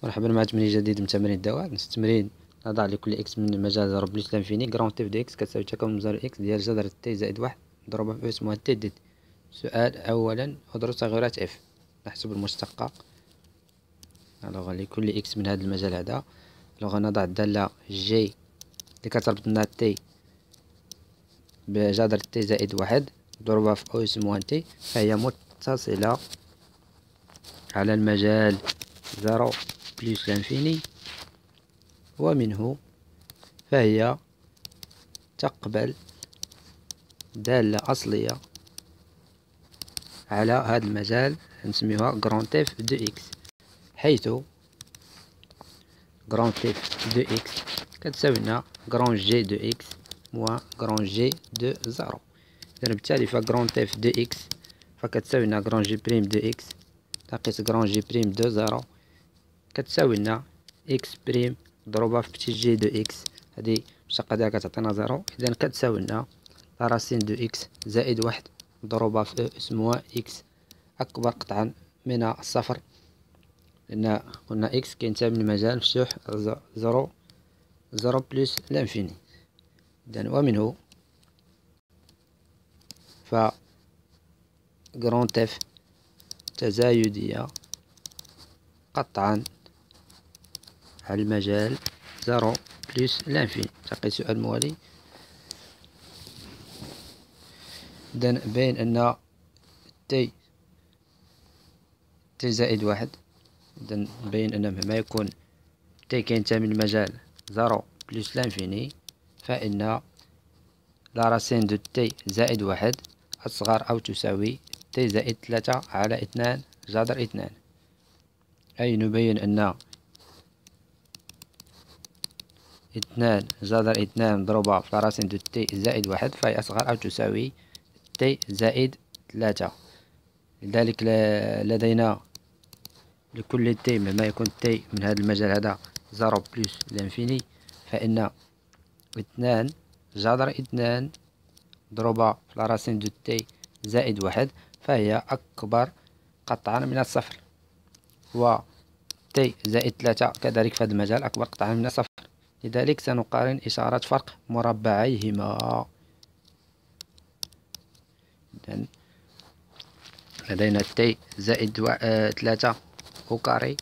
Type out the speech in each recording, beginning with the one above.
مرحبا مع تمرين جديد من تمارين الدوال. نفس التمرين نضع لكل اكس من مجال 0 بلس لانفيني جرون تيف دو اكس كتساوي تكامل مزار اكس ديال جذر تي زائد واحد مضروبة في اس موان تي دي. سؤال اولا ادرس تغيرات اف. نحسب المشتقة لكل اكس من هذا المجال هذا. غنضع الدالة جي اللي كتربط لنا تي بجذر تي زائد واحد مضروبة في اس موان تي، فهي متصلة على المجال 0 بلس لانفيني، ومنه فهي تقبل دالة أصلية على هذا المجال نسميوها جرون تيف دو اكس، حيث جرون تيف دو اكس كتساوي لنا جرون جي دو اكس موان جرون جي دو زيرو. إذا بالتالي فجرون تيف دو اكس فكتساوي لنا جرون جي بريم دو اكس ناقص جرون جي بريم دو زيرو كتساوي لنا اكس بريم مضروبة في بتي جي دو اكس، هذه المشتقة ديالها كتعطينا زيرو. إذا كتساوي لنا لا راسين دو اكس زائد واحد مضروبة في اس موان اكس أكبر قطعا من الصفر، لأن قلنا اكس كينتمي للمجال مفتوح زيرو بلس لانفيني. إذا ومنه ف جرون تيف تزايدية قطعا على المجال 0 بلس لانفيني. تقي سؤال موالي. إذا بين أن تي زائد واحد، إذا بين أن مهما يكون تي كينتمي للمجال 0 بلس لانفيني فإن لا راسين دو تي زائد واحد أصغر أو تساوي تي زائد 3 على 2 جذر 2، أي نبين أن 2 جذر 2 مضروبة في لا راسين دو تي زائد واحد فهي أصغر أو تساوي تي زائد 3. لذلك لدينا لكل تي مهما يكون تي من هذا المجال هذا 0 بلس لانفيني فإن 2 جذر 2 مضروبة في لا راسين دو تي زائد واحد فهي أكبر قطعا من الصفر، و تي زائد 3 كذلك في هذا المجال أكبر قطعا من الصفر. لذلك سنقارن إشارات فرق مربعيهما. إذن لدينا تي زائد 3 أو كاري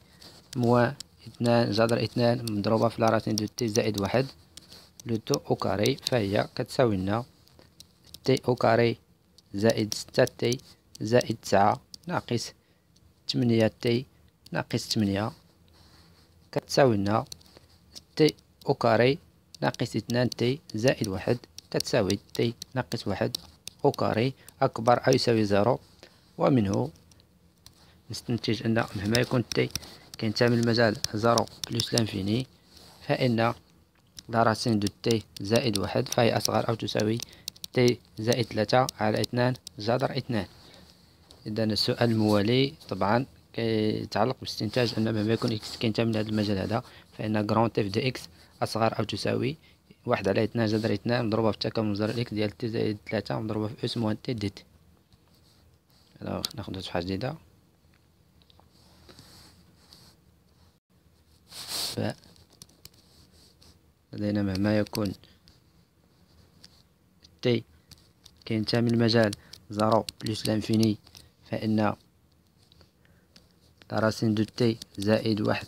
موان 2 جذر 2 مضروبة في لا راسين دو تي زائد واحد لو تو أو كاري، فهي كتساوي لنا تي أو كاري زائد 6 تي زائد 9 ناقص 8 تي ناقص 8 كتساوي لنا تي أو كاري ناقص 2 تي زائد واحد كتساوي تي ناقص واحد أو كاري أكبر أو يساوي زيرو. ومنه نستنتج أن مهما يكون تي كينتمي للمجال 0 بلس لانفيني فإن لا راسين دو تي زائد واحد فهي أصغر أو تساوي تي زائد 3 على 2 جذر 2. إذا السؤال الموالي طبعا كيتعلق باستنتاج أن مهما يكون إكس كينتمي لهذا المجال هذا فإن جرون تيف دو إكس أصغر أو تساوي واحد على 2 جذر 2 مضروبة في تكامل مزار إكس ديال تي زائد 3 مضروبة في أس موان تي دي تي. ناخد صفحة جديدة. لدينا مهما يكون تي كينتمي للمجال 0 بلس لانفيني فإن لا راسين دو تي زائد واحد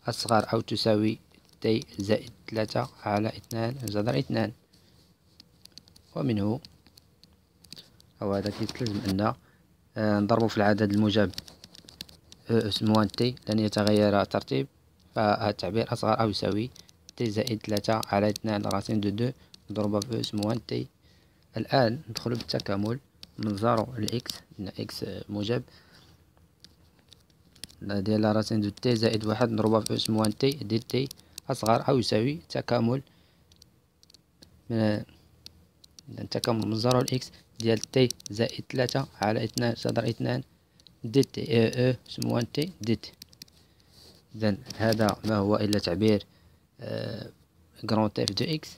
أصغر أو تساوي تي زائد 3 على 2 جذر 2. ومنه أو هذا كيستلزم أن نضرب في العدد الموجب أس موان تي لن يتغير ترتيب، فهذا التعبير أصغر أو يساوي تي زائد 3 على 2 راسين دو دو مضروبة في أس موان تي. الآن ندخل بالتكامل من 0 لإكس، لأن إكس موجب ديال راسين دو تي زائد واحد مضروبة في أس موان تي ديال تي أصغر أو يساوي تكامل من التكامل من 0 لإكس ديال تي زائد 3 على 2 جذر 2 دي تي موان تي دي تي. إذن هذا ما هو إلا تعبير جرون تيف دو إكس.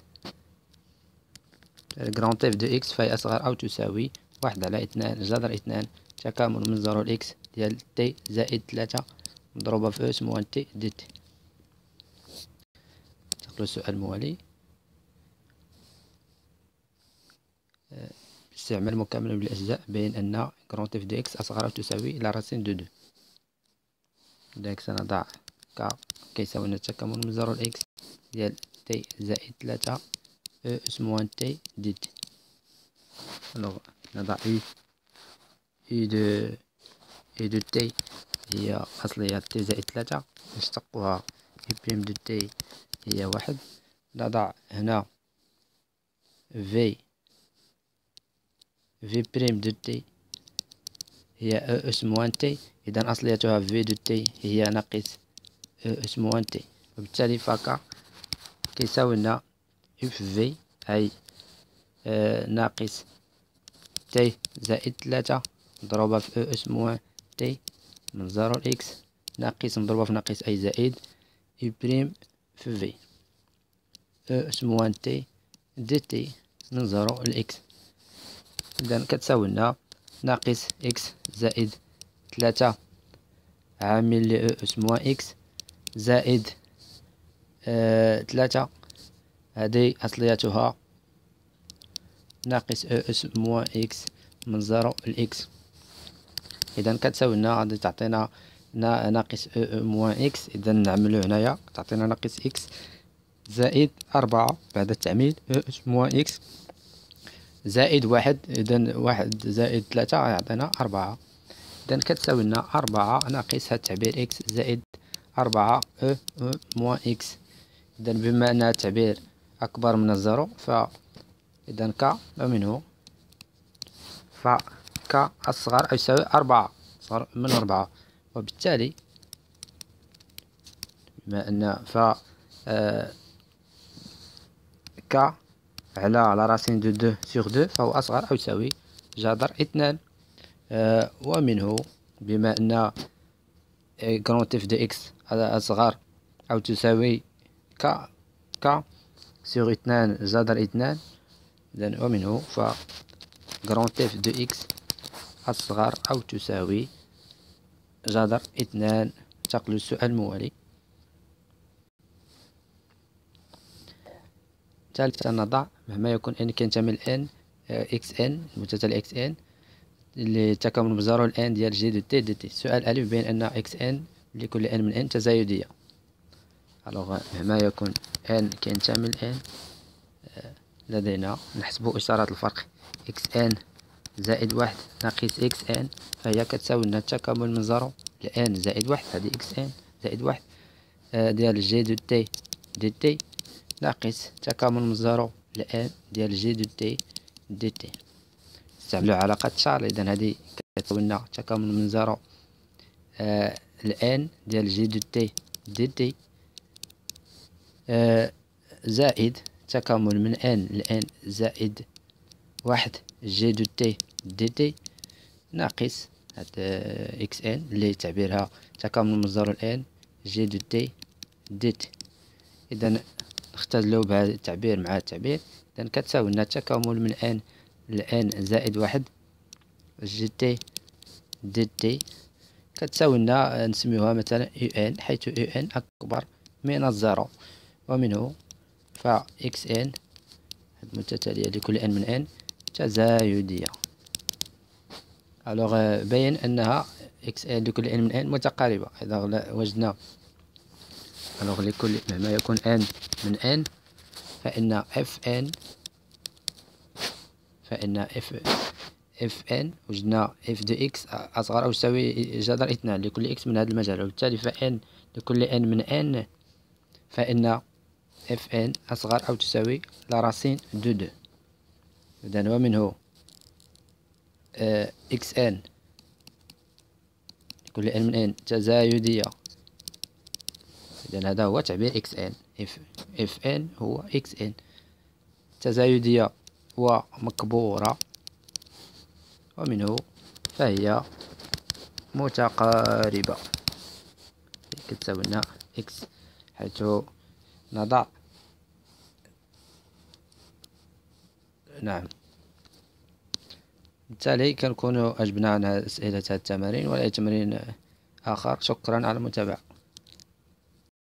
جرون تيف دو إكس فهي أصغر أو تساوي واحد على 2 جذر 2 تكامل من 0 لإكس ديال تي زائد 3 مضروبة في اس موان تي دي تي. انتقلوا للسؤال الموالي. باستعمال مكمل بالأجزاء بين أن كرونت اف دي اكس أصغر أو تساوي إلى راسين دو دو. إذا سنضع ك كيساوي لنا التكامل من زيرو لإكس ديال تي زائد 3 اس موان تي دي تي. الوغ نضع اي دو تي هي أصلية تي زائد 3، نشتقها اي بريم دو تي هي 1. نضع هنا في بريم دو تي هي اس موان تي، إذا أصليتها في دو تي هي ناقص اس موان تي، وبالتالي فك كيساوي لنا اف في أي ناقص تي زائد 3 مضروبة في اس موان تي من زيرو لإكس ناقص مضروبة في ناقص أي زائد اي بريم في اس موان تي دي تي من زيرو لإكس. إذا كتساوي لنا ناقص إكس زائد 3 عامل اس موان إكس زائد 3 هذه أصليتها ناقص اس موان إكس من زيرو لإكس. إذا كتساوي لنا غادي تعطينا ناقص موان إكس، إذا نعملو هنايا تعطينا ناقص إكس زائد 4 بعد التعميل اس موان إكس زائد 1، إذا 1 زائد 3 يعطينا 4. إذا كتساوي لنا 4 ناقص هاد التعبير إكس زائد 4 موان إكس. إذا بما أن التعبير أكبر من الزيرو إذا ك ومنه ك أصغر أو يساوي 4 أصغر من 4، وبالتالي بما أن ك على راسين دو دو سيغ دو فهو أصغر أو يساوي جذر 2. ومنه بما أن كرونت اف دي اكس أصغر أو تساوي ك سيغ 2 جذر 2، إذا ومنه كرونت اف دو اكس أصغر أو تساوي جذر 2. انتقل للسؤال الموالي. ثالثا نضع مهما يكون n كينتمي ل n اكس ان المتتالي اكس ان لتكامل من زيرو ل n ديال جي دو تي دي تي. السؤال ألف بين أن اكس ان لكل n من n تزايدية. ألوغ مهما يكون n كينتمي ل n لدينا نحسب إشارات الفرق اكس ان زائد 1 ناقص اكس ان، فهي كتساوي لنا التكامل من زيرو ل n زائد 1 هذه اكس ان زائد 1 ديال جي دو تي دي تي ناقص تكامل من زيرو ل n ديال جي دو تي دي تي. نستعملو علاقة شارل، إذا هذه كتساوي لنا تكامل من زيرو ل n ديال جي دو تي دي تي زائد تكامل من n ل n زائد 1 جي دو تي دي تي ناقص هاد اكس ان اللي تعبيرها تكامل من زيرو ل n جي دو تي دي تي. إذا نختزلو بهذا التعبير مع التعبير، إذا كتساوي لنا التكامل من n ل n زائد 1 جي تي دي تي كتساوي لنا نسميوها مثلا يو ان، حيث يو ان أكبر من الزيرو، ومنه اكس ان المتتالية لكل n من n تزايدية. ألوغ بين أنها اكس ان لكل n من n متقاربة. إذا وجدنا ألوغ لكل مهما يكون n من n فإن اف ان وجدنا اف دو اكس أصغر أو يساوي جذر 2 لكل اكس من هذا المجال، وبالتالي فإن لكل n من n فإن اف ان أصغر أو تساوي لا راسين دو دو. إذن ومنه اكس ان لكل n من n تزايدية. إذن هذا هو تعبير اكس ان، اف ان هو اكس ان تزايدية ومكبورة، ومنه فهي متقاربة كتساوي لنا اكس، حيث نضع نعم. بالتالي كنكونوا أجبنا عن أسئلة هذه التمارين ولا تمارين آخر. شكرا على المتابعة.